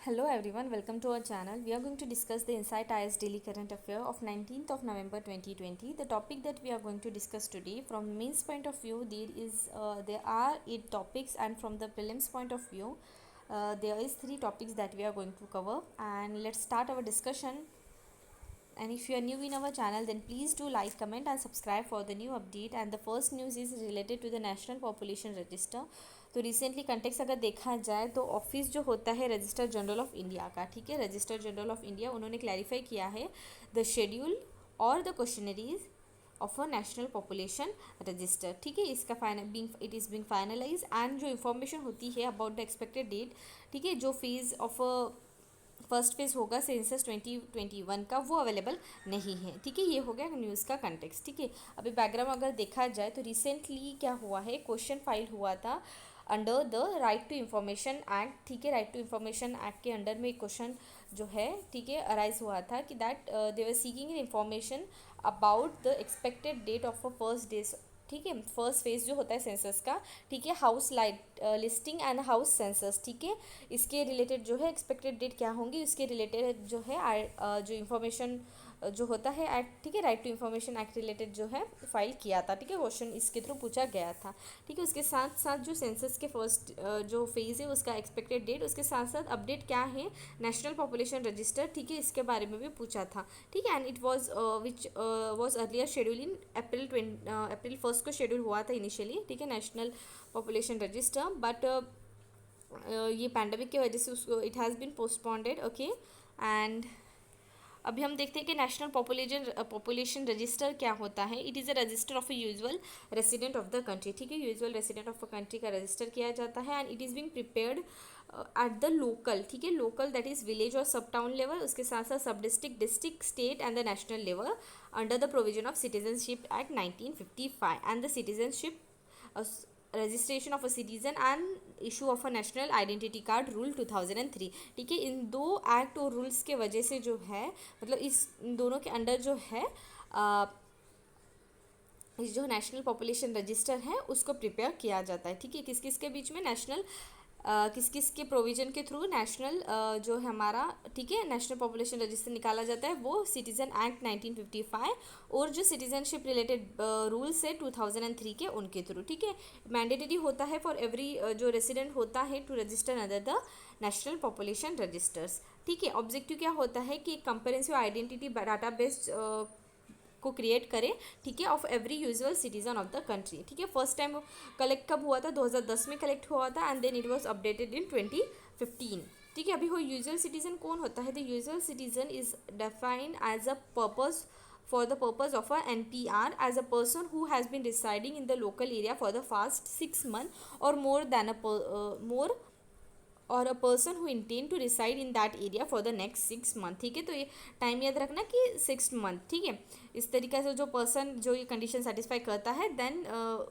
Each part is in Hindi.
Hello everyone, welcome to our channel. We are going to discuss the Insight IS Daily Current Affair of 19th of November 2020. The topic that we are going to discuss today, from mains point of view, there are 8 topics, and from the prelims point of view, there is 3 topics that we are going to cover. And let's start our discussion. And if you are new in our channel, then please do like, comment and subscribe for the new update. And the first news is related to the National Population Register. तो रिसेंटली कंटेक्स अगर देखा जाए तो ऑफिस जो होता है रजिस्टर जनरल ऑफ इंडिया का, ठीक है, रजिस्टर जनरल ऑफ इंडिया, उन्होंने क्लैरिफाई किया है द शेड्यूल और the questionnaires of a national population register, ठीक है. इसका it is being finalise, and जो इन्फॉर्मेशन होती है अबाउट द एक्सपेक्टेड डेट, ठीक है, जो फेज़ ऑफ फर्स्ट फेज़ होगा सेंसस 2021 का, वो अवेलेबल नहीं है, ठीक है. ये हो गया न्यूज़ का कंटेक्स्ट, ठीक है. अभी बैकग्राउंड अगर देखा जाए तो रिसेंटली क्या हुआ है, क्वेश्चन फाइल हुआ था under the right to information act, ठीक है. राइट टू इन्फॉर्मेशन एक्ट के अंडर में एक क्वेश्चन जो है, ठीक है, अराइज हुआ था कि that they were seeking information about the expected date of a first days, ठीक है, फर्स्ट फेज जो होता है सेंसस का, ठीक है, house light listing and house census, ठीक है. इसके रिलेटेड जो है एक्सपेक्टेड डेट क्या होंगी, उसके रिलेटेड जो है जो इन्फॉर्मेशन जो होता है एक्ट, ठीक है, right to information act related जो है फाइल किया था, ठीक है, क्वेश्चन इसके थ्रू पूछा गया था, ठीक है. उसके साथ साथ जो सेंसस के फर्स्ट जो फेज़ है उसका एक्सपेक्टेड डेट, उसके साथ साथ अपडेट क्या है नेशनल पॉपुलेशन रजिस्टर, ठीक है, इसके बारे में भी पूछा था, ठीक है. And it was which was earlier schedule in April 1 को शेड्यूल हुआ था इनिशियली, ठीक है, नेशनल पॉपुलेशन रजिस्टर, बट ये पैंडमिक की वजह से उसको it has been postponed, okay. And अभी हम देखते हैं कि नेशनल पॉपुलेशन रजिस्टर क्या होता है. It is a resistor of a usual resident of the country, ठीक है, usual resident of a country का रजिस्टर किया जाता है. And it is Bing prepared at the local, ठीक है, लोकल दैट इज़ विलेज और सब टाउन लेवल, उसके साथ साथ सब district, district, state and the national level under the provision of citizenship act 1955 and the citizenship registration of a citizen and issue of a national identity card rule 2003, ठीक है. इन 2 एक्ट और रूल्स के वजह से जो है, मतलब इस दोनों के अंडर जो है इस जो नेशनल पॉपुलेशन रजिस्टर है उसको प्रिपेयर किया जाता है, ठीक है. किस किस के बीच में नेशनल किस किस के प्रोविजन के थ्रू नेशनल जो है हमारा, ठीक है, नेशनल पॉपुलेशन रजिस्टर निकाला जाता है, वो सिटीजन एक्ट 1955 और जो सिटीजनशिप रिलेटेड रूल्स है 2003 के, उनके थ्रू, ठीक है. मैंडेटरी होता है फॉर एवरी जो रेसिडेंट होता है to register under the national population registers, ठीक है. ऑब्जेक्टिव क्या होता है कि कंप्रेहेंसिव आइडेंटिटी डाटाबेस को क्रिएट करें, ठीक है, of every usual citizen of the country, ठीक है. फर्स्ट टाइम कलेक्ट कब हुआ था, 2010 में कलेक्ट हुआ था, and then it was updated in 2015, ठीक है. अभी वो यूजुअल सिटीजन कौन होता है, the usual citizen is defined as a purpose for the purpose of a NPR as a person who has been residing in the local area for the past 6 months or more than more और a person who intend to reside in that area for the next 6 month, ठीक है. तो ये टाइम याद रखना कि 6 मंथ, ठीक है. इस तरीके से जो पर्सन जो ये कंडीशन सेटिस्फाई करता है, देन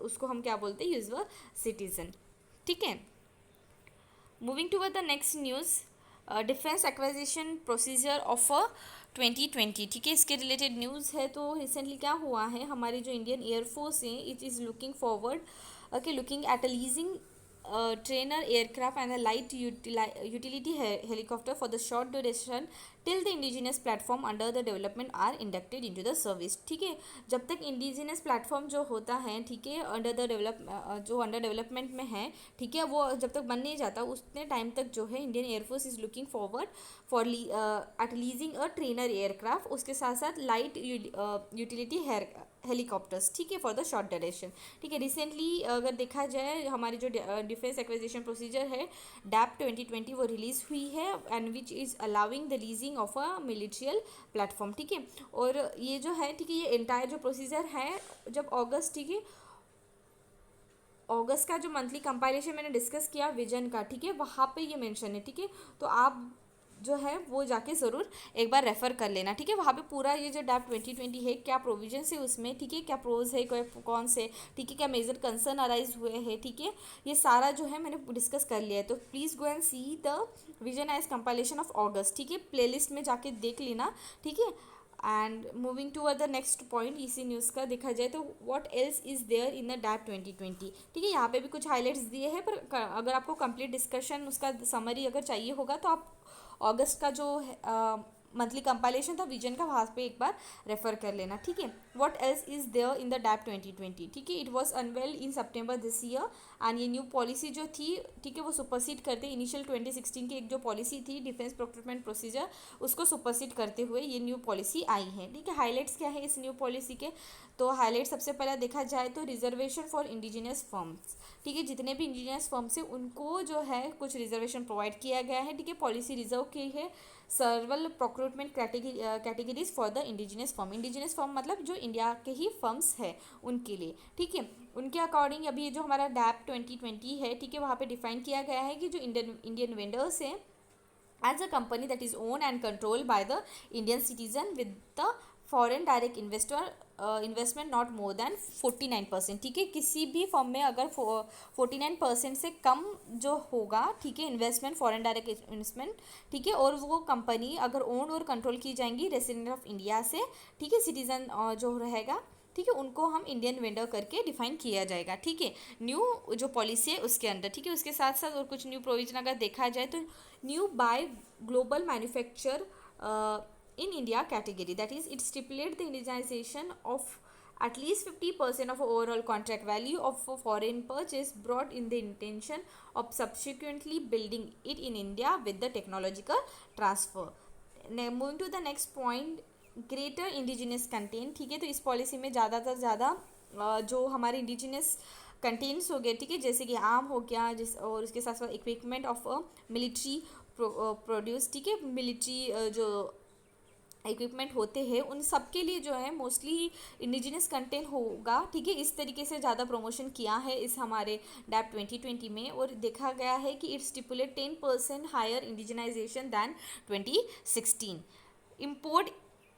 उसको हम क्या बोलते हैं, यूजुअल सिटीजन, ठीक है. Moving to the next news, defence acquisition procedure of 2020, ठीक है, इसके रिलेटेड न्यूज़ है. तो रिसेंटली क्या हुआ है, हमारी जो इंडियन एयरफोर्स है, it is looking forward, okay, looking at a leasing trainer aircraft and a light utility helicopter for the short duration till the indigenous platform under the development are inducted into the service, ठीक है. जब तक इंडिजिनस प्लेटफॉर्म जो होता है, ठीक है, अंडर द जो अंडर डेवलपमेंट में है, ठीक है, वो जब तक बन नहीं जाता उतने टाइम तक जो है Indian air force is looking forward for at leasing a trainer aircraft, उसके साथ साथ लाइट यूटिलिटी हेलीकॉप्टर्स, ठीक है, फॉर द शॉर्ट ड्यूरेशन, ठीक है. रिसेंटली अगर देखा जाए हमारी जो डिफेंस एक्विजिशन प्रोसीजर है डैप 2020 वो रिलीज़ हुई है, and which is allowing the leasing of a military platform, ठीक है. और ये जो है, ठीक है, ये एंटायर जो प्रोसीजर है, जब अगस्त, ठीक है, अगस्त का जो मंथली कंपाइलेशन मैंने डिस्कस किया विजन का, ठीक है, वहाँ पे ये मेंशन है, ठीक है. तो आप जो है वो जाके ज़रूर एक बार रेफ़र कर लेना, ठीक है. वहाँ पे पूरा ये जो डैप 2020 है, क्या प्रोविजन है उसमें, ठीक है, क्या प्रोज है, कौन से, ठीक है, क्या मेजर कंसर्न अराइज हुए हैं, ठीक है, ये सारा जो है मैंने डिस्कस कर लिया है. तो please go and see the vision as compilation of August, ठीक है, प्लेलिस्ट में जाके देख लेना, ठीक है. And moving to other next point, इसी न्यूज़ का देखा जाए तो what else is there in the DAP 2020। ठीक है, यहाँ पे भी कुछ हाइलाइट्स दिए हैं, पर अगर आपको कंप्लीट डिस्कशन उसका समरी अगर चाहिए होगा तो आप अगस्त का जो मंथली कंपाइलेशन था विजन का, वहाँ पे एक बार रेफर कर लेना। ठीक है, what else is there in the DAP 2020। ठीक है, it was unveil in September this year and ये न्यू पॉलिसी जो थी, ठीक है, वो सुपरसीड करते इनिशियल 2016 की एक जो पॉलिसी थी डिफेंस प्रोक्योरमेंट प्रोसीजर, उसको सुपरसीड करते हुए ये न्यू पॉलिसी आई है। ठीक है, हाईलाइट्स क्या है इस न्यू पॉलिसी के, तो हाईलाइट सबसे पहले देखा जाए तो रिजर्वेशन फॉर इंडिजिनियस फर्म्स। ठीक है, जितने भी इंडिजिनियस फर्म्स है उनको जो है कुछ रिजर्वेशन प्रोवाइड किया गया है। ठीक है, पॉलिसी रिजर्व की है several procurement categories for the indigenous firm. Indigenous firm मतलब जो इंडिया के ही फर्म्स है उनके लिए। ठीक है, उनके अकॉर्डिंग अभी ये जो हमारा डैप 2020 है, ठीक है, वहाँ पे डिफाइन किया गया है कि जो इंडियन वेंडर्स हैं as a company that is owned and controlled by the Indian citizen with the foreign direct investment not more than 49%। ठीक है, किसी भी फर्म में अगर 49% से कम जो होगा, ठीक है, इन्वेस्टमेंट फॉरेन डायरेक्ट इन्वेस्टमेंट, ठीक है, और वो कंपनी अगर ओन और कंट्रोल की जाएंगी रेसिडेंट ऑफ इंडिया से, ठीक है, सिटीजन जो रहेगा, ठीक है, उनको हम इंडियन वेंडर करके डिफाइन किया जाएगा। ठीक है, न्यू जो पॉलिसी है उसके अंदर। ठीक है, उसके साथ साथ और कुछ न्यू प्रोविजन अगर देखा जाए तो new buy global manufacture in India category, that is it stipulate the indigenization of at least 50% of overall contract value of a foreign purchase brought in the intention of subsequently building it in India with the technological transfer. Now moving to the next point, greater indigenous content. ठीक है, तो इस पॉलिसी में ज़्यादातर ज़्यादा जो हमारे इंडिजिनियस कंटेंट्स हो गए, ठीक है, जैसे कि आम हो गया, जिस और उसके साथ साथ इक्विपमेंट ऑफ मिलिट्री प्रोड्यूस, ठीक है, मिलिट्री जो इक्विपमेंट होते हैं उन सब के लिए जो है मोस्टली इंडिजिनियस कंटेंट होगा। ठीक है, इस तरीके से ज़्यादा प्रमोशन किया है इस हमारे डैप 2020 में, और देखा गया है कि it stipulate 10% higher indigenisation than 2016। Import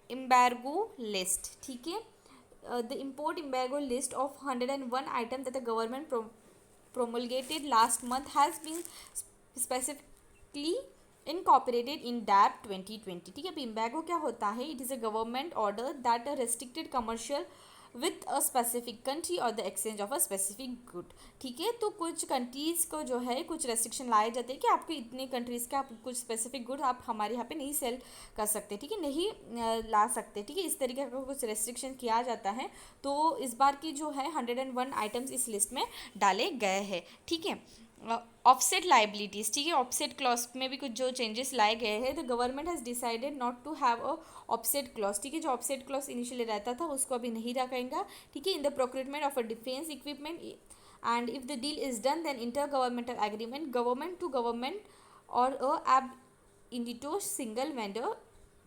embargo list। ठीक है, the import embargo list of 101 items that the government promulgated last month has been specifically incorporated in DAP 2020। ठीक है, embargo क्या होता है, it is a government order that restricted commercial with a specific country or the exchange of a specific good. ठीक है, तो कुछ कंट्रीज़ को जो है कुछ रेस्ट्रिक्शन लाए जाते हैं कि आपको इतने कंट्रीज़ के आप कुछ स्पेसिफिक गुड आप हमारे यहाँ पे नहीं सेल कर सकते, ठीक है, नहीं ला सकते। ठीक है, इस तरीके का कुछ रेस्ट्रिक्शन किया जाता है। तो इस बार की जो है 101 आइटम्स इस लिस्ट में डाले गए हैं। ठीक है, ऑफसेट लाइबिलिटीज़। ठीक है, ऑफसेट क्लॉज में भी कुछ जो चेंजेस लाए गए हैं। The government has decided not to have a offset clause. ठीक है, जो ऑफसेट क्लॉज इनिशियली रहता था उसको अभी नहीं रखेगा। ठीक है, in the procurement of a defence equipment and if the deal is done then inter governmental agreement government to government और एब इंडिटो सिंगल वेंडर।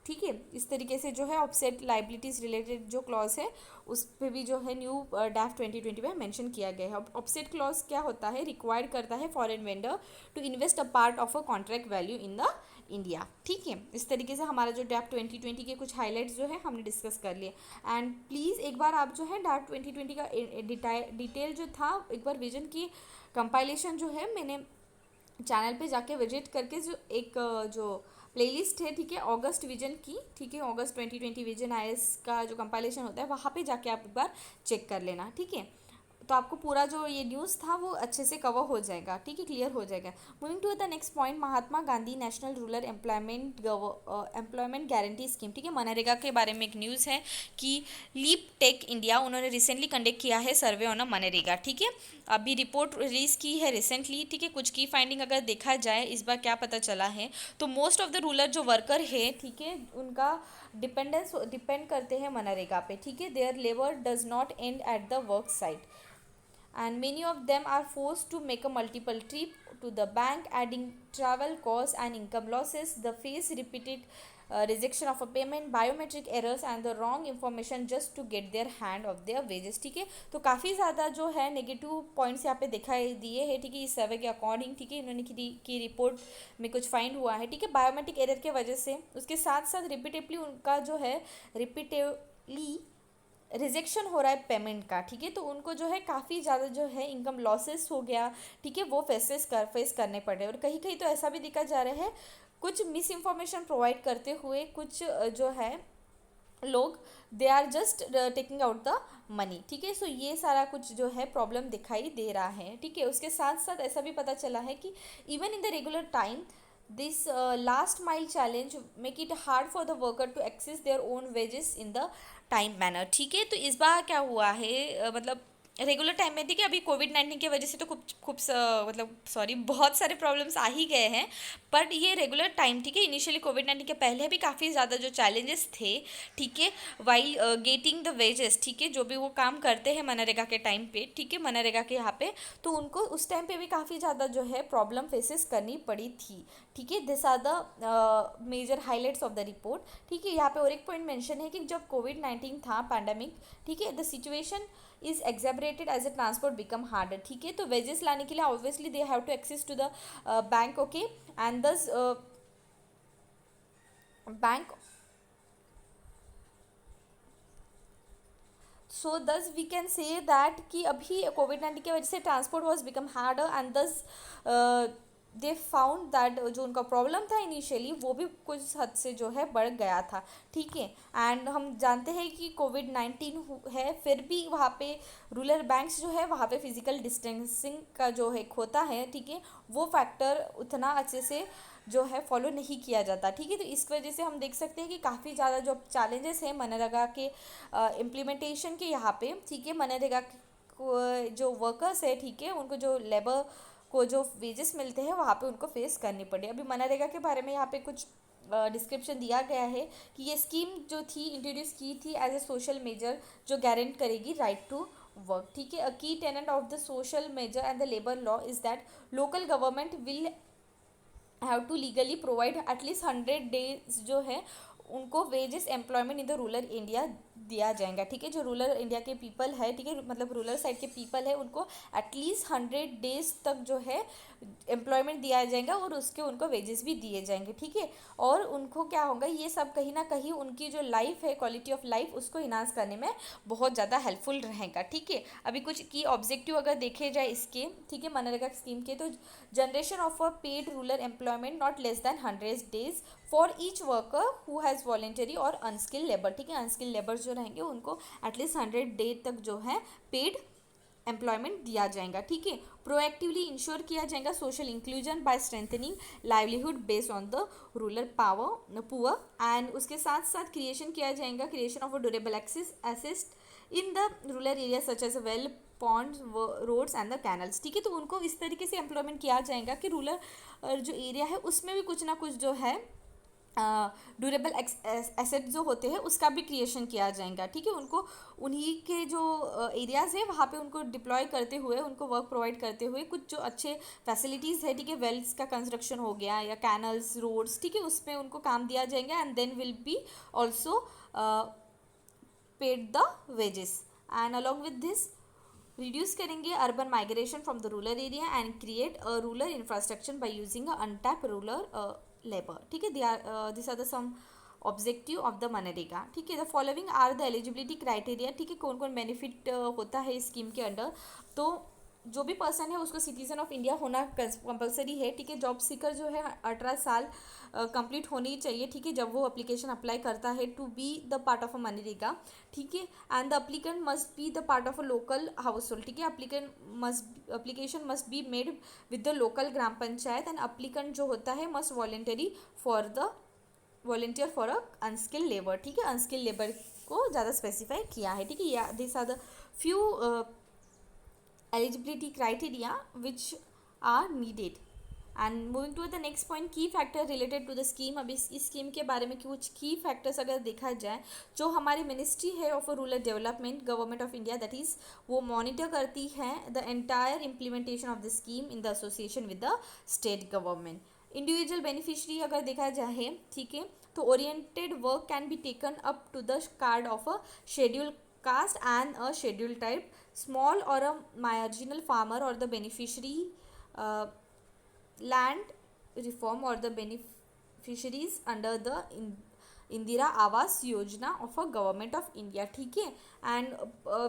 ठीक है, इस तरीके से जो है ऑफसेट लाइबिलिटीज़ रिलेटेड जो क्लॉज है उस पर भी जो है न्यू डैफ 2020 में मेंशन किया गया है। ऑफसेट क्लॉज क्या होता है, रिक्वायर्ड करता है foreign vendor to invest a part of a contract value in the India. ठीक है, इस तरीके से हमारा जो डैप 2020 के कुछ हाईलाइट्स जो है हमने डिस्कस कर लिए। एंड प्लीज़ एक बार आप जो है डैप 2020 का डिटेल जो था एक बार विजन की कंपाइलेशन जो है मैंने चैनल पे जाके विजिट करके जो एक जो प्लेलिस्ट है, ठीक है, अगस्त विजन की, ठीक है, अगस्त 2020 विजन आईएएस का जो कंपाइलेशन होता है वहाँ पे जाके आप एक बार चेक कर लेना। ठीक है, तो आपको पूरा जो ये न्यूज़ था वो अच्छे से कवर हो जाएगा। ठीक है, क्लियर हो जाएगा। Moving to the next point, Mahatma Gandhi national rural employment guarantee scheme. ठीक है, मनरेगा के बारे में एक न्यूज़ है कि लीप टेक इंडिया उन्होंने रिसेंटली कंडक्ट किया है सर्वे ऑन अ मनरेगा। ठीक है, अभी रिपोर्ट रिलीज की है रिसेंटली। ठीक है, कुछ की फाइंडिंग अगर देखा जाए इस बार क्या पता चला है, तो मोस्ट ऑफ द रूरल जो वर्कर है, ठीक है, उनका डिपेंड करते हैं मनरेगा पे। ठीक है, their labour does not end at the work site and many of them are forced to make a multiple trip to the bank, adding travel costs and income losses. The face repeated rejection of a payment, biometric errors and the wrong information just to get their hand of their wages। ठीक है, तो काफ़ी ज़्यादा जो है नेगेटिव पॉइंट्स यहाँ पे दिखाई दिए हैं। ठीक है, इस सर्वे के अकॉर्डिंग, ठीक है, इन्होंने की रिपोर्ट में कुछ फाइंड हुआ है। ठीक है, बायोमेट्रिक एरर के वजह से, उसके साथ साथ रिपीटेडली उनका जो है रिपीटेडली रिजेक्शन हो रहा है पेमेंट का। ठीक है, तो उनको जो है काफ़ी ज़्यादा जो है इनकम लॉसेस हो गया। ठीक है, वो फेस करने पड़ रहे हैं। और कहीं कहीं तो ऐसा भी दिखा जा रहा है कुछ मिस इन्फॉर्मेशन प्रोवाइड करते हुए कुछ जो है लोग they are just taking out the money, ठीक है। सो ये सारा कुछ जो है प्रॉब्लम दिखाई दे रहा है, ठीक है। उसके साथ साथ ऐसा भी पता चला है कि even in the regular time this last mile challenge make it hard for the worker to access their own wages in the time manner, ठीक है। तो इस बार क्या हुआ है, मतलब रेगुलर टाइम में, ठीक है, अभी कोविड-19 की वजह से तो मतलब सॉरी बहुत सारे प्रॉब्लम्स आ ही गए हैं, बट ये रेगुलर टाइम, ठीक है, इनिशियली कोविड-19 के पहले भी काफ़ी ज़्यादा जो चैलेंजेस थे, ठीक है, वाइल गेटिंग द वेजेस, ठीक है, जो भी वो काम करते हैं मनरेगा के टाइम पे, ठीक है, मनरेगा के यहाँ पे, तो उनको उस टाइम पे भी काफ़ी ज़्यादा जो है प्रॉब्लम फेसेस करनी पड़ी थी, ठीक है। This are the major highlights of the report, ठीक है। यहाँ पे और एक पॉइंट मेंशन है कि जब कोविड-19 था पैंडेमिक, ठीक है, the situation is exaggerated as a transport become harder, ठीक है। तो वेजेस लाने के लिए obviously they have to access to the bank, okay, and thus bank, so thus we can say that कि अभी कोविड-19 की वजह से transport was become harder and दस दे फाउंड दैट जो उनका प्रॉब्लम था इनिशियली वो भी कुछ हद से जो है बढ़ गया था, ठीक है। एंड हम जानते हैं कि कोविड-19 है, फिर भी वहाँ पे रूरल बैंक्स जो है वहाँ पे फिजिकल डिस्टेंसिंग का जो है होता है, ठीक है, वो फैक्टर उतना अच्छे से जो है फॉलो नहीं किया जाता, ठीक है। तो इस वजह से हम देख सकते हैं कि काफ़ी ज़्यादा जो चैलेंजेस हैं मनरेगा के इम्प्लीमेंटेशन के यहाँ पे, ठीक है, मनरेगा जो वर्कर्स है, ठीक है, उनको जो लेबर को जो वेजेस मिलते हैं वहाँ पे उनको फेस करनी पड़ी। अभी मनरेगा के बारे में यहाँ पे कुछ डिस्क्रिप्शन दिया गया है कि ये स्कीम जो थी इंट्रोड्यूस की थी एज ए सोशल मेजर जो गारंट करेगी राइट टू वर्क, ठीक है। A key tenet of the social measure and the labour law is that local government will have to legally provide at least 100 days जो है उनको wages employment in the rural India दिया जाएगा, ठीक है। जो रूरल इंडिया के पीपल है, ठीक है, मतलब रूरल साइड के पीपल है, उनको एटलीस्ट 100 डेज तक जो है एम्प्लॉयमेंट दिया जाएगा और उसके उनको वेजेस भी दिए जाएंगे, ठीक है। और उनको क्या होगा, ये सब कहीं ना कहीं उनकी जो लाइफ है, क्वालिटी ऑफ लाइफ, उसको इन्हांस करने में बहुत ज़्यादा हेल्पफुल रहेगा, ठीक है। अभी कुछ की ऑब्जेक्टिव अगर देखे जाए इसके, ठीक है, मनरेगा स्कीम के, तो generation of a paid rural employment not less than 100 days for each worker who has voluntary और अनस्किल्ड लेबर, ठीक है। अनस्किल्ड लेबर जो रहेंगे उनको एटलीस्ट 100 डे तक जो है पेड एम्प्लॉयमेंट दिया जाएगा, ठीक है। प्रोएक्टिवली इंश्योर किया जाएगा social inclusion by strengthening livelihood based on the rural power poor, and उसके साथ साथ क्रिएशन किया जाएगा creation of a durable access assist in the rural area such as well ponds roads and the canals, ठीक है। तो उनको इस तरीके से एम्प्लॉयमेंट किया जाएगा कि रूरल जो एरिया है उसमें भी कुछ ना कुछ जो है ड्यूरेबल एसेट जो होते हैं उसका भी क्रिएशन किया जाएगा, ठीक है। उनको उन्हीं के जो एरियाज़ है वहाँ पे उनको डिप्लॉय करते हुए, उनको वर्क प्रोवाइड करते हुए कुछ जो अच्छे फैसिलिटीज़ है, ठीक है, वेल्स का कंस्ट्रक्शन हो गया या कैनल्स रोड्स, ठीक है, उसमें उनको काम दिया जाएगा and then will be also paid the wages. And along with this reduce करेंगे urban migration from the rural area and create a rural infrastructure by using a untap rural labour, ठीक है। This are the some objective of the मनरेगा, ठीक है। The following are the eligibility criteria, ठीक है, कौन कौन बेनिफिट होता है इस स्कीम के अंडर। तो जो भी पर्सन है उसको सिटीजन ऑफ इंडिया होना कंपलसरी है, ठीक है। जॉब सीकर जो है 18 साल कंप्लीट होनी चाहिए, ठीक है, जब वो एप्लीकेशन अप्लाई करता है to be the part of a MNREGA, ठीक है। And the applicant must be the part of a local house hold, ठीक है। Application must be made with the local gram panchayat and applicant जो होता है must volunteer for a unskilled labour, ठीक है। अनस्किल्ड लेबर को ज़्यादा स्पेसिफाई किया है, ठीक है। This are the few eligibility criteria which are needed. And moving to the next point, key factor related to the scheme। अब इस स्कीम के बारे में कुछ की फैक्टर्स अगर देखा जाए, जो हमारी मिनिस्ट्री है of rural development government of India, that is वो मॉनिटर करती है the entire implementation of the scheme in the association with the state government. Individual beneficiary अगर देखा जाए, ठीक है, तो oriented work can be taken up to the card of a schedule caste and a schedule type, small or a marginal farmer or the beneficiary uh, land reform or the beneficiaries under the Indira Awas Yojana of a government of India, ठीक है। एंड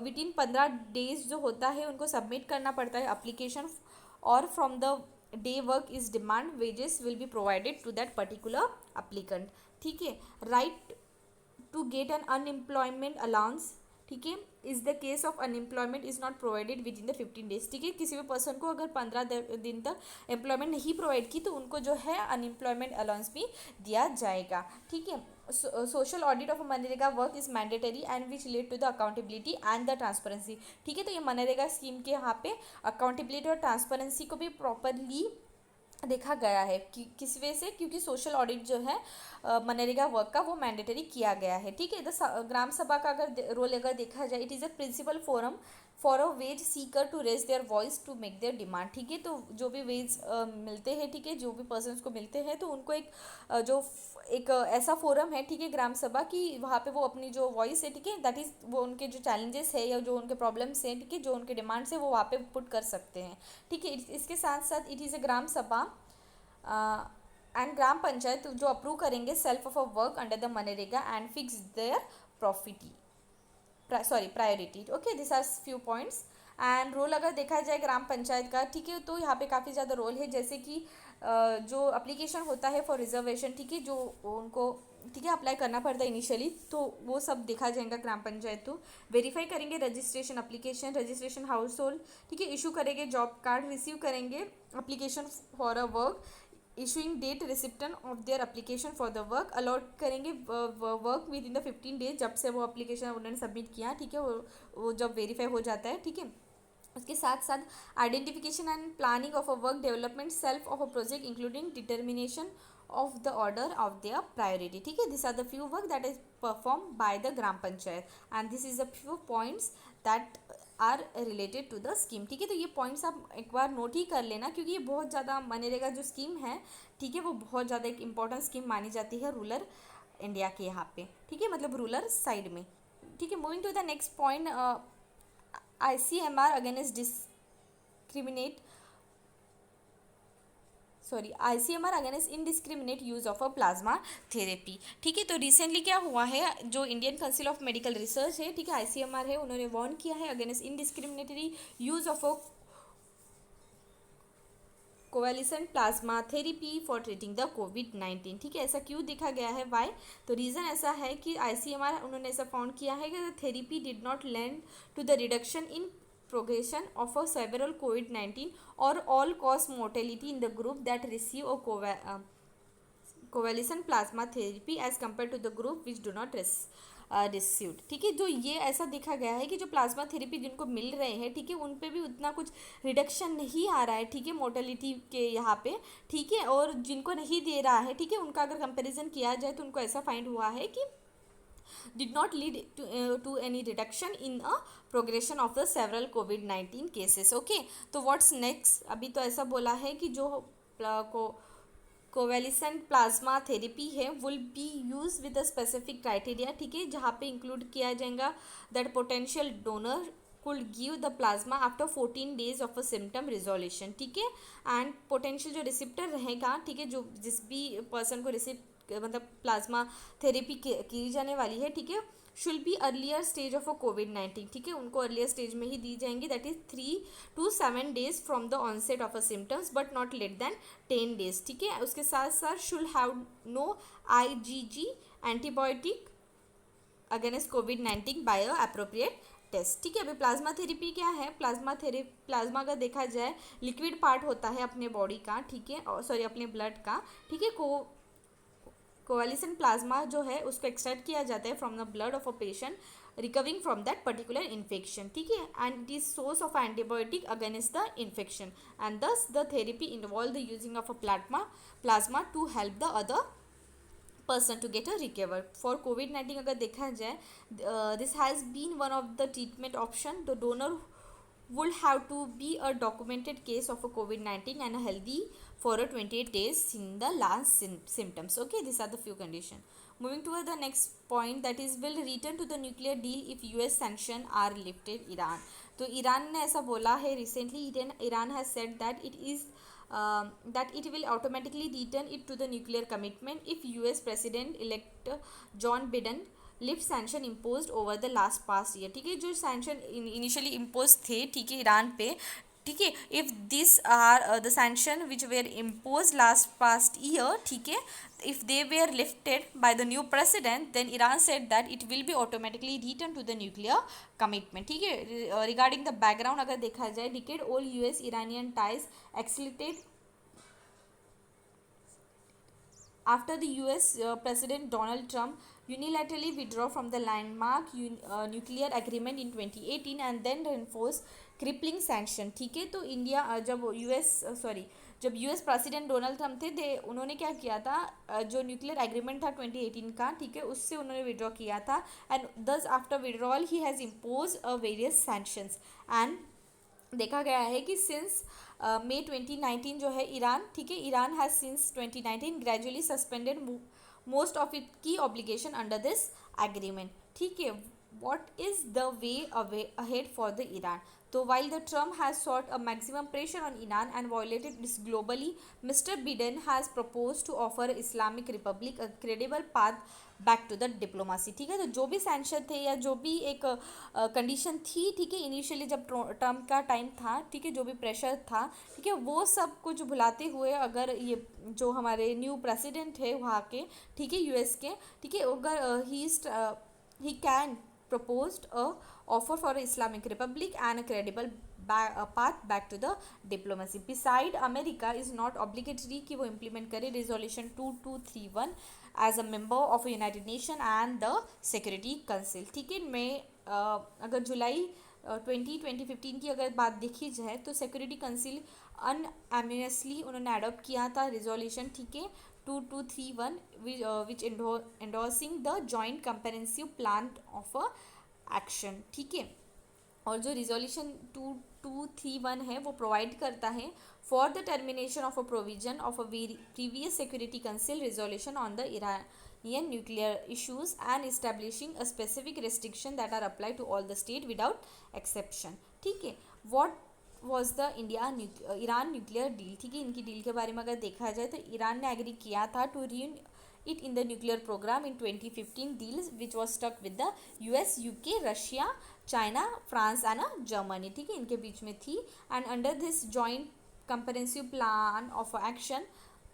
विदिन 15 डेज जो होता है उनको सबमिट करना पड़ता है अप्लीकेशन, और from the day work is demand wages will be provided to that particular applicant, ठीक है। Right to get an unemployment allowance, ठीक है, is the case of unemployment is not provided within the 15 days, ठीक है, किसी भी पर्सन को अगर 15 दिन तक एम्प्लॉयमेंट नहीं प्रोवाइड की तो उनको जो है अनएम्प्लॉयमेंट अलाउंस भी दिया जाएगा, ठीक है। Social audit of MNREGA work is mandatory and which relate to the accountability and the transparency, ठीक है। तो ये मनरेगा स्कीम के यहाँ पे अकाउंटेबिलिटी और ट्रांसपेरेंसी को भी प्रॉपरली देखा गया है कि किस वे से, क्योंकि सोशल ऑडिट जो है मनरेगा वर्क का वो मैंडेटरी किया गया है, ठीक है। ग्राम सभा का अगर रोल अगर देखा जाए, it is a principal forum for a wage seeker to raise their voice to make their demand, ठीक है। तो जो भी वेज मिलते हैं, ठीक है, जो भी पर्सन्स को मिलते हैं तो उनको एक एक ऐसा फोरम है, ठीक है, ग्राम सभा की, वहाँ पे वो अपनी जो वॉइस है, ठीक है, दैट इज़ वो उनके जो चैलेंजेस है या जो उनके प्रॉब्लम्स हैं, ठीक है, जो उनके डिमांड्स है वो वहाँ पे पुट कर सकते हैं, ठीक है। इसके साथ साथ इट इज़ अ ग्राम सभा एंड ग्राम पंचायत जो अप्रूव करेंगे self of a work under the मनरेगा एंड फिक्स देयर प्रॉफिटी priority, okay, this are few points. And role अगर देखा जाए ग्राम पंचायत का, ठीक है, तो यहाँ पे काफ़ी ज़्यादा रोल है, जैसे कि जो एप्लीकेशन होता है फॉर रिजर्वेशन, ठीक है, जो उनको, ठीक है, अप्लाई करना पड़ता है इनिशियली, तो वो सब देखा जाएगा ग्राम पंचायत। तो वेरीफाई करेंगे रजिस्ट्रेशन एप्लीकेशन, रजिस्ट्रेशन हाउस होल्ड, ठीक है, इशू करेंगे जॉब कार्ड, रिसीव करेंगे application for a work, issuing date receipt of their application for the work, allot करेंगे work within the 15 days जब से वो एप्लीकेशन उन्होंने सबमिट किया, ठीक है, वो जब वेरीफाई हो जाता है, ठीक है। उसके साथ साथ identification and planning of a work development self of a project including determination of the order of their priority, ठीक है। These are the few work that is performed by the gram panchayat and this is the few points that are related to the scheme, ठीक है। तो ये पॉइंट्स आप एक बार नोट ही कर लेना, क्योंकि ये बहुत ज़्यादा मनरेगा जो स्कीम है, ठीक है, वो बहुत ज़्यादा एक इंपॉर्टेंट स्कीम मानी जाती है रूरल इंडिया के यहाँ पे, ठीक है, मतलब रूरल साइड में, ठीक है। Moving to the next point, ICMR against discriminate ICMR against indiscriminate use of a plasma therapy, ठीक है। तो रिसेंटली क्या हुआ है, जो Indian council of medical research है, ठीक है, ICMR है, उन्होंने वार्न किया है against indiscriminatory use of a convalescent plasma therapy for treating the COVID-19, ठीक है। ऐसा क्यों देखा गया है, वाई? तो रीज़न ऐसा है कि ICMR उन्होंने ऐसा फाउंड किया है कि therapy did not land to the reduction in progression of a several COVID-19 or all cause mortality in the group that receive a covalescent plasma therapy as compared to the group which do not received, ठीक है। जो ये ऐसा देखा गया है कि जो प्लाज्मा थेरेपी जिनको मिल रहे हैं, ठीक है, उन पे भी उतना कुछ रिडक्शन नहीं आ रहा है, ठीक है, मोर्टेलिटी के यहाँ पे, ठीक है, और जिनको नहीं दे रहा है, ठीक है, उनका अगर कंपैरिजन किया जाए तो उनको ऐसा फाइंड हुआ है कि did not lead to any reduction in a progression of the several COVID-19 cases, okay। तो what's next, अभी तो ऐसा बोला है कि जो कोवेलेसेंट प्लाज्मा थेरेपी है will B use with a specific criteria, ठीक है, जहाँ पे इंक्लूड किया जाएगा that potential donor could give the plasma after 14 days of a symptom resolution, ठीक है। एंड पोटेंशियल जो रिसिप्टर रहेगा, ठीक है, जो जिस भी पर्सन को मतलब प्लाज्मा थेरेपी की जाने वाली है, ठीक है, should be earlier stage of a COVID-19, ठीक है, उनको अर्लियर स्टेज में ही दी जाएंगी, that is 3 to 7 days from the onset of a symptoms but not late than 10 days, ठीक है। उसके साथ साथ should have no IgG antibiotic against COVID-19 by a appropriate test, ठीक है। अभी प्लाज्मा थेरेपी क्या है, प्लाज्मा अगर देखा जाए लिक्विड पार्ट होता है अपने बॉडी का, ठीक है, और सॉरी अपने ब्लड का, ठीक है, कोवेलेसेंट प्लाज्मा जो है उसको एक्सट्रैक्ट किया जाता है from the blood of a patient recovering from that particular infection, ठीक है, and it is source of antibiotic against the infection and thus the therapy involve the using of a plasma to help the other person to get a recover for COVID-19 अगर देखा जाए, this has been one of the treatment option. The donor would have to be a documented case of a COVID-19 and healthy for a 28 days in the last symptoms, okay, these are the few conditions. Moving toward the next point, that is will return to the nuclear deal if US sanction are lifted Iran. तो ईरान ने ऐसा बोला है recently, Iran has said that that it will automatically return it to the nuclear commitment if US President-elect John Biden lift sanction impose over the last past year, ठीक है, जो सैंक्शन इनिशियली इम्पोज थे, ठीक है, ईरान पे ठीक है, if this are the sanction which were impose last past year, ठीक है, if they were lifted by the new president, then Iran said that it will be automatically return to the nuclear commitment. ठीक है, regarding the background अगर देखा जाए, decade old US Iranian ties accelerated after the US President Donald Trump unilaterally withdrew from the landmark nuclear agreement in 2018 and then reinforced crippling sanction. ठीक है, तो इंडिया जब यूएस सॉरी जब यूएस प्रेसिडेंट डोनाल्ड ट्रम्प थे, दे उन्होंने क्या किया था, जो न्यूक्लियर एग्रीमेंट था 2018 का, ठीक है, उससे उन्होंने विड्रॉ किया था एंड दस after withdrawal he has impose various sanctions and देखा गया है कि सिंस मई 2019 जो है ईरान, ठीक है, Iran has since 2019 gradually suspended most of it की ऑब्लिगेशन अंडर दिस एग्रीमेंट. ठीक है, what is the way ahead for the Iran? So while the Trump has sought a maximum pressure on Iran and violated this globally, Mr. Biden has proposed to offer Islamic Republic a credible path back to the diplomacy. ठीक है, तो जो भी सैंक्शन थे या जो भी एक कंडीशन थी, ठीक है, इनिशियली जब ट्रम्प का टाइम था, ठीक है, जो भी प्रेशर था, ठीक है, वो सब कुछ भुलाते हुए अगर ये जो हमारे न्यू प्रेसिडेंट है वहाँ के, ठीक है, यूएस के, ठीक है, अगर he can proposed a offer for Islamic Republic and a credible path back to the diplomacy. Beside, America is not obligatory कि वो implement करे resolution 2231 as a member of a United Nation and the Security Council. ठीक है, मैं अगर जुलाई 2015 की अगर बात देखी जाए तो सिक्योरिटी काउंसिल अनएमनेसली उन्होंने अडोप्ट किया था रिजोल्यूशन, ठीक है, 2231 which endorsing the joint comprehensive plan of a action. ठीक है, और जो रिजोल्यूशन 2231 है वो प्रोवाइड करता है for the termination of a provision of a previous security council resolution on the Iranian nuclear issues and establishing a specific restriction that are applied to all the state without exception. ठीक है, what was the Iran nuclear deal. ठीक है, इनकी डील के बारे में अगर देखा जाए तो ईरान ने एग्री किया था to rein it in the nuclear programme in 2015 deals which was stuck with the US, UK, Russia, China, France and Germany. ठीक है, इनके बीच में थी and under this joint comprehensive plan of action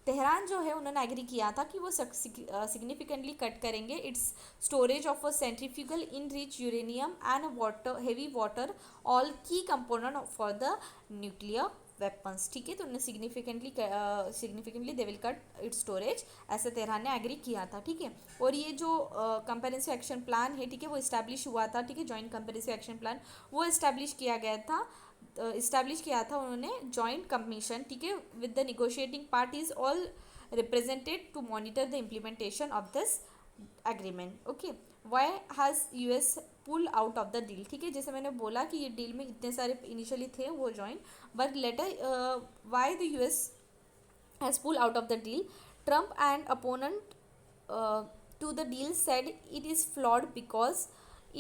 Tehran जो है उन्होंने एग्री किया था कि वो सिग्निफिकेंटली कट करेंगे its storage of a centrifugal enrich uranium and water heavy water all key component for the nuclear weapons. ठीक है, तो उन्होंने significantly they will cut it's storage, ऐसे तेहरान ने एग्री किया था. ठीक है, और ये जो कंप्रेहेंसिव एक्शन प्लान है, ठीक है, वो इस्टेब्लिश हुआ था. ठीक है, जॉइंट कंप्रेहेंसिव एक्शन प्लान वो इस्टेब्लिश किया गया था, उन्होंने जॉइंट कमीशन, ठीक है, with the negotiating parties all represented to monitor the implementation of this agreement. Okay, why has US pull out of the deal. ठीक है, जैसे मैंने बोला कि ये डील में इतने सारे इनिशियली थे वो join, but later why the US has pull out of the deal. Trump and opponent to the deal said it is flawed because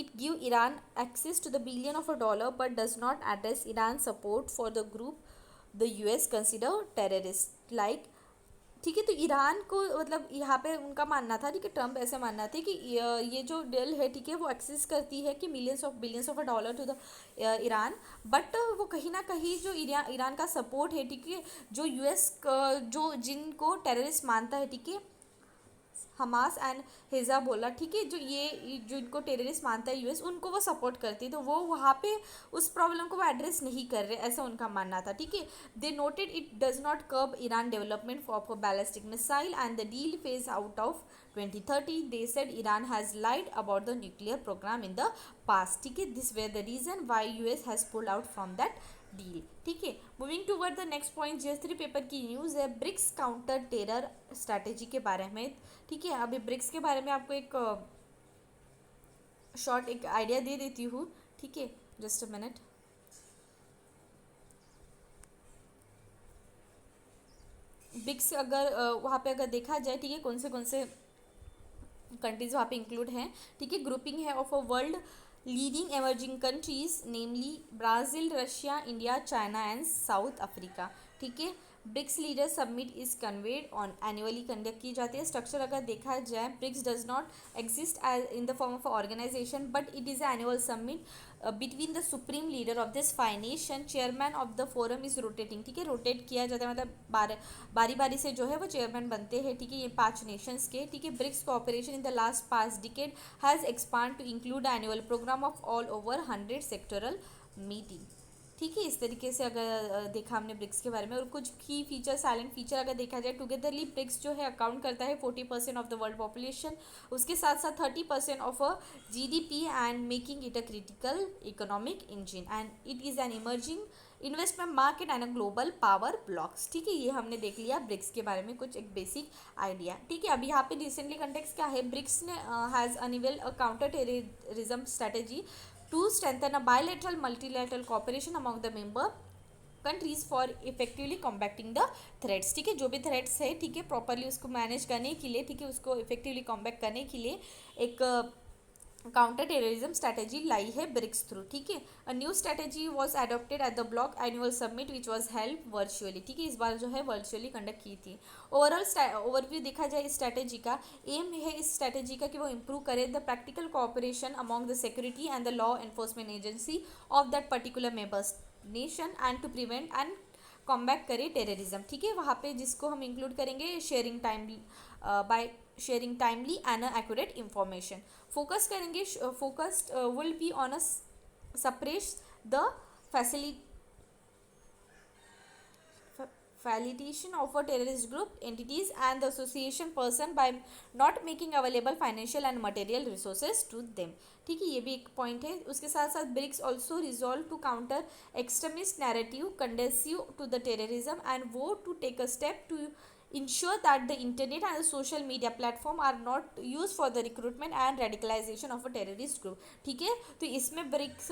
it give Iran access to the billion of a dollar but does not address Iran's support for the group the US consider terrorist. Like, ठीक है, तो ईरान को मतलब यहाँ पे उनका मानना था, ठीक है, ट्रम्प ऐसे मानना था कि ये जो डील है, ठीक है, वो एक्सेस करती है कि billions of a dollar to the Iran, but वो कहीं ना कहीं जो ईरान का सपोर्ट है, ठीक है, जो यूएस जो जिनको टेररिस्ट मानता है, ठीक है, हमास एंड हिजा बोला, ठीक है, जो इनको टेररिस्ट मानता है यूएस, उनको वो सपोर्ट करती है, तो वो वहाँ पे उस प्रॉब्लम को वो एड्रेस नहीं कर रहे, ऐसा उनका मानना था. ठीक है, they noted it does not curb Iran development for ballistic missile and the deal phase out of 2030. They said Iran has lied about the nuclear programme in the past. ठीक है, this were the reason why US has pulled out from that deal. ठीक है, moving toward the next point, GS3 paper की न्यूज़ है ब्रिक्स काउंटर टेरर स्ट्रैटेजी के बारे में. ठीक है, अभी ब्रिक्स के बारे में आपको एक शॉर्ट एक आइडिया दे देती हूँ. ठीक है, जस्ट अ मिनट. ब्रिक्स अगर वहाँ पे अगर देखा जाए, ठीक है, कौन से कंट्रीज वहाँ पे इंक्लूड हैं. ठीक है, ग्रुपिंग है of a world leading emerging countries namely Brazil, Russia, India, China and South Africa. ठीक है, BRICS leader submit is convened on annually conduct की जाती है. स्ट्रक्चर अगर देखा जाए, BRICS does not exist as in the form of organisation but it is annual submit between the supreme leader of this five nation. Chairman of the forum is rotating. ठीक है, रोटेट किया जाता है, मतलब बारी बारी से जो है वो चेयरमैन बनते हैं. ठीक है, ये 5 नेशंस के. ठीक है, BRICS cooperation in the last past decade has expand to include annual programme of all over 100 sectoral meeting. ठीक है, इस तरीके से अगर देखा हमने ब्रिक्स के बारे में. और कुछ की फीचर, साइलेंट फीचर अगर देखा जाए, टुगेदरली ब्रिक्स जो है अकाउंट करता है 40% ऑफ द वर्ल्ड पॉपुलेशन. उसके साथ साथ 30% of a GDP and making it a critical economic engine and it is an emerging investment market and a global power blocks. ठीक है, ये हमने देख लिया ब्रिक्स के बारे में कुछ एक बेसिक आइडिया. ठीक है, अब यहाँ पे रिसेंटली कंटेक्स्ट क्या है, ब्रिक्स ने has unveil a counter terrorism strategy to strengthen a bilateral multilateral cooperation among the member countries for effectively combating the threats. ठीक है, जो भी threats है, ठीक है, प्रॉपरली उसको मैनेज करने के लिए, ठीक है, उसको इफेक्टिवली कॉम्बैट करने के लिए एक काउंटर टेररिज्म स्ट्रैटेजी लाई है ब्रिक्स थ्रू. ठीक है, a new strategy was adopted at the bloc annual summit which was held virtually. ठीक है, इस बार जो है वर्चुअली कंडक्ट की थी. ओवरऑल ओवरव्यू देखा जाए इस स्ट्रैटेजी का, एम है इस स्ट्रैटेजी का कि वो इम्प्रूव करे the practical cooperation among the security and the law enforcement agency of that particular members nation and to prevent and combat करे टेररिज्म. ठीक है, वहाँ पे जिसको हम इंक्लूड करेंगे sharing timely by sharing timely and accurate information. Focus करेंगे, focused will be on a suppress the facilitation of a terrorist group entities and the association person by not making available financial and material resources to them. ठीक है, ये भी एक पॉइंट है. उसके साथ साथ BRICS also resolve to counter extremist narrative conducive to the terrorism and वो to take a step to ensure that the internet and the social media platform are not used for the recruitment and radicalization of a terrorist group. ठीक है, तो इसमें ब्रिक्स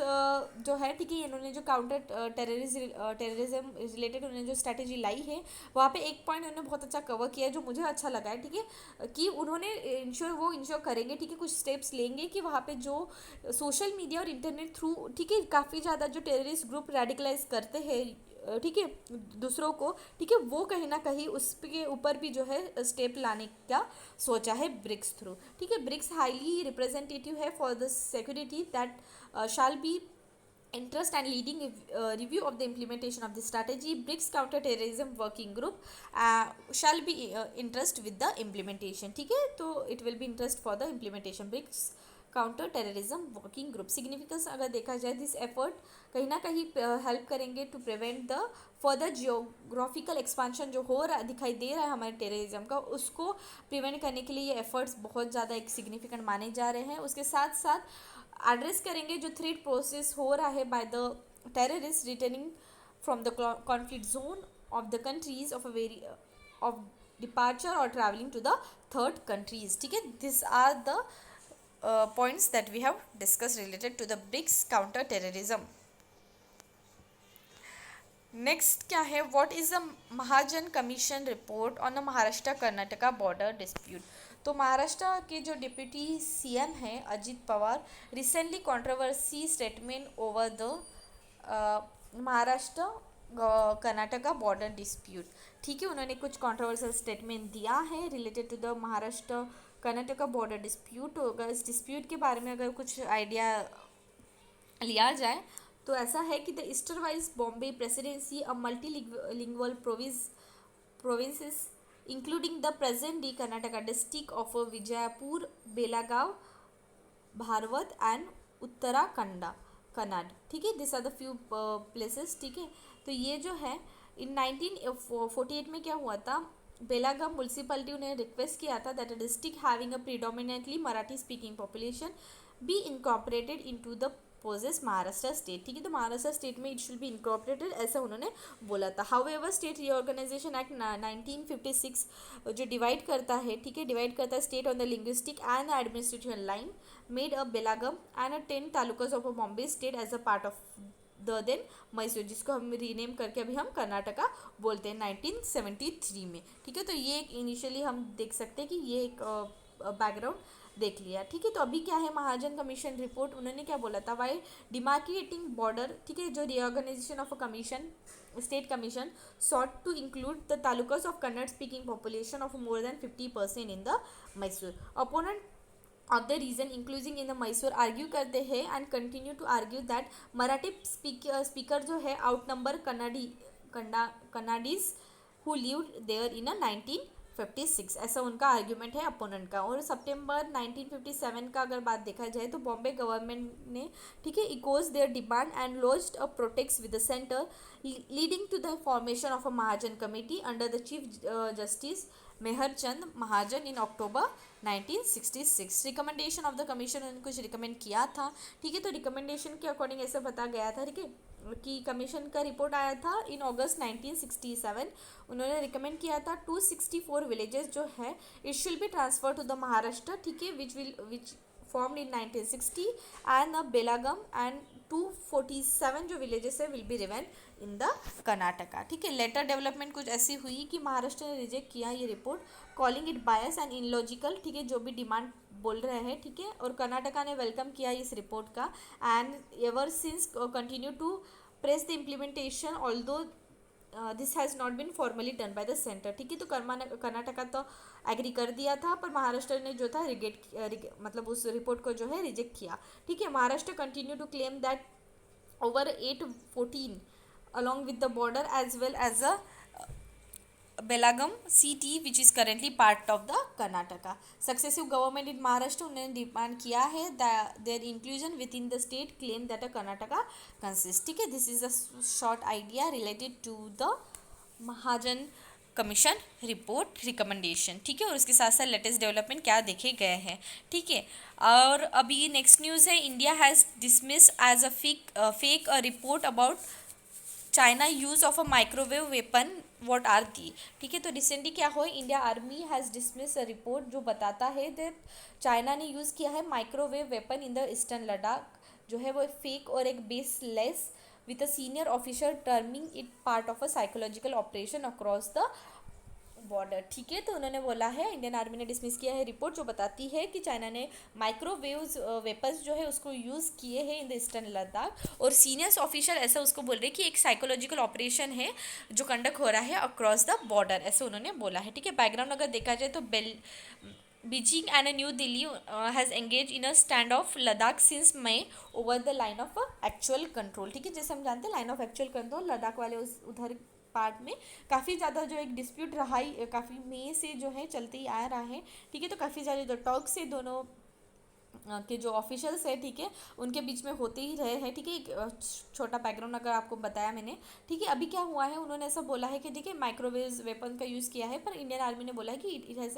जो है, ठीक है, इन्होंने जो काउंटर टेररिज्म रिलेटेड उन्होंने जो स्ट्रैटेजी लाई है, वहाँ पे एक पॉइंट उन्होंने बहुत अच्छा कवर किया है जो मुझे अच्छा लगा है. ठीक है, कि उन्होंने इंश्योर करेंगे, ठीक है, कुछ स्टेप्स लेंगे कि वहाँ पे जो सोशल मीडिया और इंटरनेट थ्रू, ठीक है, काफ़ी ज़्यादा जो टेररिस्ट ग्रुप रेडिकलाइज करते हैं, ठीक है, दूसरों को, ठीक है, वो कहीं ना कहीं उसके ऊपर भी जो है स्टेप लाने का सोचा है ब्रिक्स थ्रू. ठीक है, ब्रिक्स हाईली रिप्रेजेंटेटिव है for the security that shall be interest and leading review of the implementation of the strategy. BRICS counter terrorism working group shall be interest with the implementation. ठीक है, तो it will be interest for the implementation. BRICS counter terrorism working group significance अगर देखा जाए, दिस एफर्ट कहीं ना कहीं हेल्प करेंगे to prevent the further geographical expansion जो हो रहा दिखाई दे रहा है हमारे टेररिज्म का, उसको प्रिवेंट करने के लिए ये एफर्ट्स बहुत ज़्यादा एक सिग्निफिकेंट माने जा रहे हैं. उसके साथ साथ एड्रेस करेंगे जो थ्रेट प्रोसेस हो रहा है by the terrorist returning from the conflict zone of the countries of a very of departure or travelling to the third countries. ठीक है, this are the points that we have discussed related to the BRICS counter terrorism. Next क्या है, what is the Mahajan commission report on the Maharashtra Karnataka border dispute. तो महाराष्ट्र के जो डिप्यूटी सीएम हैं Ajit Pawar recently controversy statement over the Maharashtra Karnataka border dispute. ठीक है, उन्होंने कुछ कंट्रोवर्शियल स्टेटमेंट दिया है related to the Maharashtra Karnataka border dispute. होगा इस डिस्प्यूट के बारे में अगर कुछ आइडिया लिया जाए तो ऐसा है कि the erstwhile Bombay presidency a multilingual provinces including the present day Karnataka district of Vijayapur, Belagaon, भारवत एंड उत्तराखंडा कन्नड़. ठीक है, this are the few places. ठीक है, तो ये जो है इन 1948 में क्या हुआ था, बेलागाम म्यूनसिपैलिटी ने रिक्वेस्ट किया था that a district having a predominantly Marathi speaking population be incorporated into the poses Maharashtra state. ठीक है, तो महाराष्ट्र स्टेट में इट शुड बी इनकॉर्पोरेटेड ऐसा उन्होंने बोला था. हाउएवर स्टेट रीऑर्गेनाइजेशन एक्ट 1956 जो डिवाइड करता है, ठीक है, डिवाइड करता है state on the linguistic and administrative line made a Belagam and a 10 talukas of a Bombay state as a part of the then Mysore, जिसको हम रीनेम करके अभी हम कर्नाटका बोलते हैं 1973 में. ठीक है, तो ये एक इनिशियली हम देख सकते हैं कि ये एक बैकग्राउंड देख लिया. ठीक है, तो अभी क्या है महाजन कमीशन रिपोर्ट, उन्होंने क्या बोला था, वाई डिमार्केटिंग बॉर्डर. ठीक है, जो reorganisation of a commission state commission sought to include the talukas of Kannada speaking population of more than 50% in the Mysore. Opponent of the region including in the Mysore argue करते हैं and continue to argue that Marathi speaker जो है outnumber Kannadis who lived there in a 1956, ऐसा उनका आर्ग्यूमेंट है अपोनेंट का. और सितंबर 1957 का अगर बात देखा जाए तो बॉम्बे गवर्नमेंट ने, ठीक है, echoes their demand and launched a protect with the centre leading to the formation of a Mahajan committee under the chief justice Mehr Chand Mahajan in October 1966. Recommendation of the commission, उन्होंने कुछ रिकमेंड किया था, ठीक है. तो रिकमेंडेशन के अकॉर्डिंग ऐसा बताया गया था, ठीक है, कि कमीशन का रिपोर्ट आया था इन अगस्त 1967. उन्होंने रिकमेंड किया था 264 विलेजेस जो है it should be transfer to the Maharashtra, ठीक है, which formed in 1960 and the Belagam and 247 जो विलेजेस है will be remain in the Karnataka, ठीक है. लेटर डेवलपमेंट कुछ ऐसी हुई कि महाराष्ट्र ने रिजेक्ट किया ये report, calling it bias and illogical, ठीक है, जो भी डिमांड बोल रहे हैं, ठीक है. और कर्नाटका ने वेलकम किया इस रिपोर्ट का and ever since continue to press the implementation although this has not been formally done by the centre, ठीक है. तो कर्नाटका तो एग्री कर दिया था पर महाराष्ट्र ने जो था मतलब उस रिपोर्ट को जो है रिजेक्ट किया, ठीक है. Maharashtra continue to claim that over 814 along with the border as well as a Belagaum city which is currently part of the Karnataka. Successive government in Maharashtra उन्होंने डिमांड किया है their inclusion within the state claim that a Karnataka consists, ठीक है. This is a short idea related to the Mahajan commission report recommendation, ठीक है. और उसके साथ साथ लेटेस्ट डेवलपमेंट क्या देखे गए हैं, ठीक है. और अभी नेक्स्ट न्यूज़ है, India has dismiss as a fake a report about China use of a microwave weapon what are the, ठीक है. तो रिसेंटली क्या हुआ, India army has dismiss a report जो बताता है दैट चाइना ने यूज़ किया है microwave weapon in the eastern Ladakh, जो है वो फेक और एक baseless with a senior official terming it part of a psychological operation across the border, ठीक है. तो उन्होंने बोला है, इंडियन आर्मी ने डिसमिस किया है रिपोर्ट जो बताती है कि चाइना ने माइक्रोवेव्स वेपन्स जो है उसको यूज़ किए हैं इन द ईस्टर्न लद्दाख. और सीनियर्स ऑफिसर ऐसा उसको बोल रहे हैं कि एक साइकोलॉजिकल ऑपरेशन है जो कंडक्ट हो रहा है अक्रॉस द बॉर्डर, ऐसे उन्होंने बोला है, ठीक है. बैकग्राउंड अगर देखा जाए तो Beijing and New Delhi has engaged in a standoff Ladakh since May over the line of actual control, ठीक है. जैसे हम जानते हैं line of actual control Ladakh वाले उधर पार्ट में काफ़ी ज़्यादा जो एक डिस्प्यूट रहा ही काफ़ी मई से जो है चलते ही आ रहा है, ठीक है. तो काफ़ी सारे जो टॉक से दोनों के जो ऑफिशियल्स है, ठीक है, उनके बीच में होते ही रहे हैं, ठीक है. एक छोटा बैकग्राउंड अगर आपको बताया मैंने, ठीक है. अभी क्या हुआ है, उन्होंने ऐसा बोला है कि ठीक है माइक्रोवेव वेपन का यूज़ किया है, पर इंडियन आर्मी ने बोला है कि इट हैज़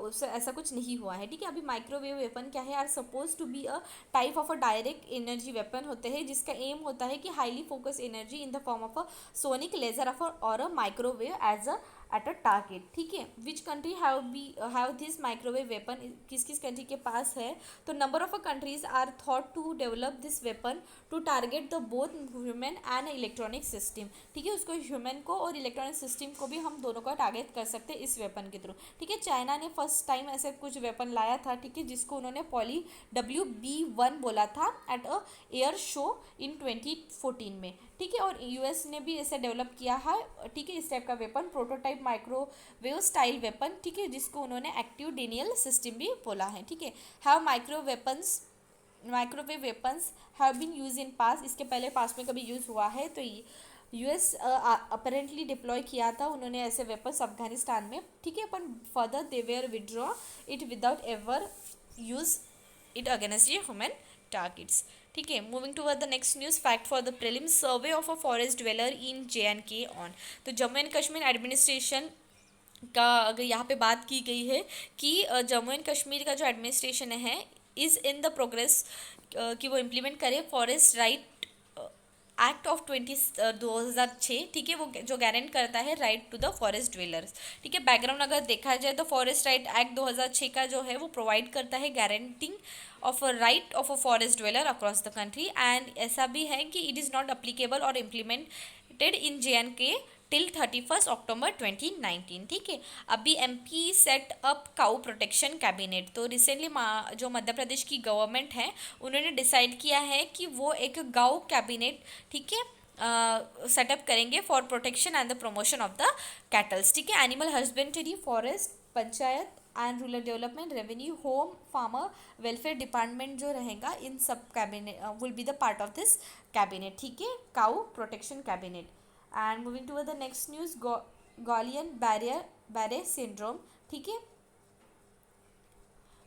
उससे ऐसा कुछ नहीं हुआ है, ठीक है. अभी माइक्रोवेव वेपन क्या है, are suppose to be a type of a direct energy weapon होते हैं जिसका एम होता है कि highly focus energy in the form of a sonic laser of or a microwave as a at a target, ठीक है. Which country have this microwave weapon, किस किस कंट्री के पास है. तो number of countries are thought to develop this weapon to target the both human and electronic system, ठीक है. उसको ह्यूमन को और इलेक्ट्रॉनिक सिस्टम को भी हम दोनों का टारगेट कर सकते हैं इस वेपन के थ्रू, ठीक है. चाइना ने फर्स्ट टाइम ऐसे कुछ वेपन लाया था, ठीक है, जिसको उन्होंने पॉली WB1 बोला था at a air show in 2014 में, ठीक है. और US ने भी ऐसे डेवलप किया है, ठीक है, इस टाइप का weapon prototype microwave style weapon, ठीक है, जिसको उन्होंने एक्टिव डेनियल सिस्टम भी बोला है, ठीक है. Have microwave weapons have been use in past, इसके पहले पास में कभी यूज़ हुआ है. तो US अपेरेंटली डिप्लॉय किया था उन्होंने ऐसे वेपन्स अफगानिस्तान में, ठीक है. पर further they were withdraw it without ever use it against the human targets, ठीक है. Moving to the next news, fact for the prelim survey of a forest dweller in JNK on. तो जम्मू एंड कश्मीर एडमिनिस्ट्रेशन का अगर यहाँ पे बात की गई है कि जम्मू एंड कश्मीर का जो एडमिनिस्ट्रेशन है इज़ इन द प्रोग्रेस कि वो इम्प्लीमेंट करे फॉरेस्ट राइट एक्ट ऑफ 2006, ठीक है, वो जो गारंट करता है right to the forest dwellers, ठीक है. बैकग्राउंड अगर देखा जाए तो फॉरेस्ट राइट एक्ट 2006 का जो है वो प्रोवाइड करता है guaranteeing of a right of a forest dweller across the country. And ऐसा भी है कि इट इज़ नॉट अप्लीकेबल और इम्प्लीमेंटेड इन JNK टिल 31 अक्टूबर 2019, ठीक है. अभी MP सेट अप काऊ प्रोटेक्शन कैबिनेट. तो रिसेंटली जो मध्य प्रदेश की गवर्नमेंट है उन्होंने डिसाइड किया है कि वो एक गाँव कैबिनेट, ठीक है, सेटअप करेंगे for protection and the promotion of the cattles, ठीक है। Animal husbandry, forest, panchayat and rural development, revenue, home, farmer welfare department जो रहेगा, इन सब cabinet will be the part of this cabinet, ठीक है, cow protection cabinet. And moving to the next news, Guillain Barre syndrome, ठीक है।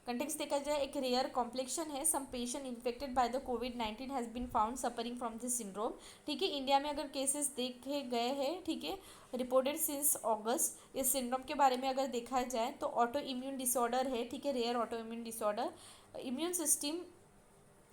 कंटेक्स्ट देखा जाए, एक रेयर कॉम्प्लेक्शन है, some patient infected by the कोविड-19 has been found suffering from this syndrome, ठीक है। इंडिया में अगर केसेस देखे गए हैं, ठीक है, रिपोर्टेड सिंस अगस्त। इस सिंड्रोम के बारे में अगर देखा जाए तो ऑटो इम्यून डिसऑर्डर है, ठीक है, rare auto immune disorder. Immune system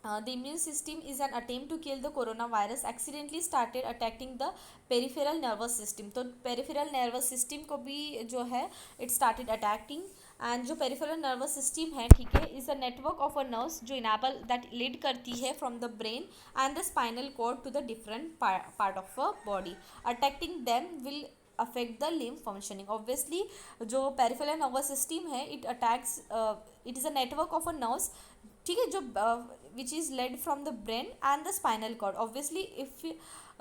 the immune system is an attempt to kill the coronavirus accidentally started attacking the peripheral nervous system। तो peripheral nervous system को भी जो है it started attacking। एंड जो पेरिफेरल नर्वस सिस्टम है, ठीक है, is a network of a nerves जो इनाबल दैट लीड करती है from the brain and the spinal cord to the different part of a body. Attacking them will affect the lymph functioning. Obviously जो पेरिफेरल नर्वस सिस्टम है, it attacks, it is a network of a nerves, ठीक है, जो which is led from the brain and the spinal cord. Obviously if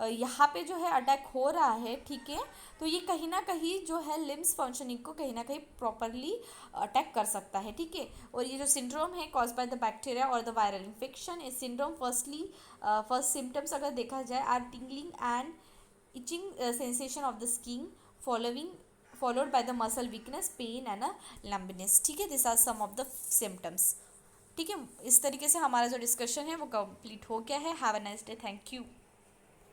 यहाँ पे जो है अटैक हो रहा है, ठीक है, तो ये कहीं ना कहीं जो है लिम्स फंक्शनिंग को कहीं ना कहीं प्रॉपरली अटैक कर सकता है, ठीक है। और ये जो सिंड्रोम है cause by the bacteria or the viral infection, इस सिंड्रोम फर्स्ट सिम्टम्स अगर देखा जाए are tingling and itching sensation of the skin followed by the muscle weakness, pain and a numbness, ठीक है। This are some of the symptoms, ठीक है। इस तरीके से हमारा जो डिस्कशन है वो कंप्लीट हो गया है। Have a nice day, thank you.